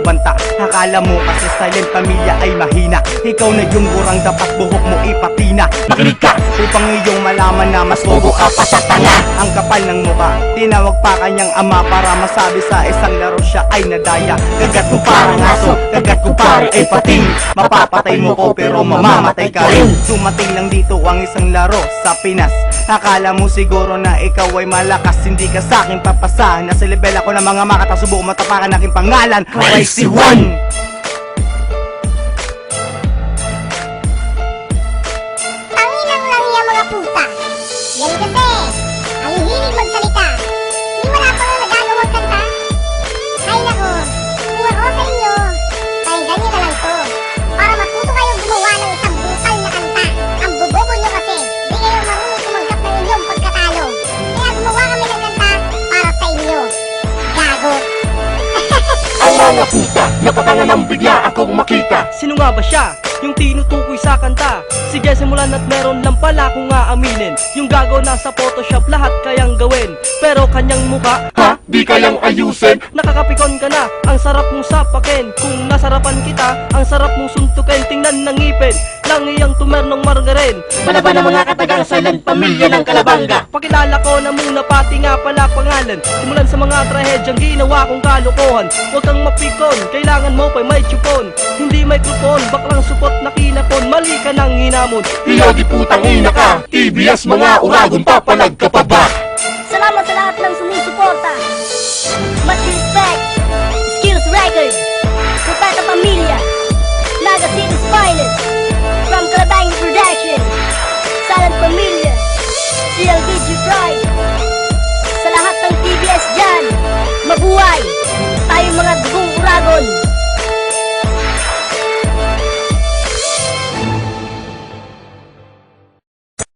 bumanta. Akala mo kasi silent pamilya ay mahina. Ikaw na yung gurang dapat buhok mo ipatina. Makinig ka upang iyong malaman na mas bobo ka pa sa tanga. Ang kapal ng mukha, tinawag pa kanyang ama para masabi sa isang laro siya ay nadaya. Kagat ko parang aso, kagat ko pare ay pating. Mapapatay mo ko pero mamamatay ka rin. Dumating lang dito ang isang laro sa Pinas. Akala mo siguro na ikaw ay malakas, hindi ka sa akin papasa. Nasa level ako ng mga makata, subukan matapakan aking pangalan, Crazy One. Tanginang lang yung mga puta. Yan kasi, ang hihilig magsalita. Di wala pa nga nagagawang kanta. Ay nako, kung ako sa inyo, pakinggan nyo na lang to. Para matuto kayong gumawa ng isang brutal na kanta. Ang bobobo nyo kasi, di kayo marunong tumanggap ng inyong pagkatalo. Kaya gumawa kami ng kanta para sa inyo. Gago. Ang mga puta, napatangan ng bigla akong makita. Sino nga ba siya? Yung tinutukoy sa kanta. Sige simulan at meron lang pala kung aaminin. Yung gago nasa Photoshop lahat kayang gawin. Pero kanyang muka, Ha? Di kayang ayusin? nakakapikon ka na. Ang sarap mong sapakin. Kung nasarapan kita, ang sarap mong suntukin. Tingnan ng ngipin, lang iyang tumernong margarin. Malaban ang mga katagang silent pamilya ng Kalabanga. Pakilala ko na muna pati nga pala pangalan. Simulan sa mga trahedyang ginawa kong kalokohan. Huwag kang mapikon, kailangan mo pa'y may tsupon. Hindi mikrofon, baklang supot na kinapon. Mali ka ng hinamon. Hiyaw di putang ina ka. TBS mga uragon, papalag ka pa ba? Salamat sa lahat ng sumusuporta. Much respect.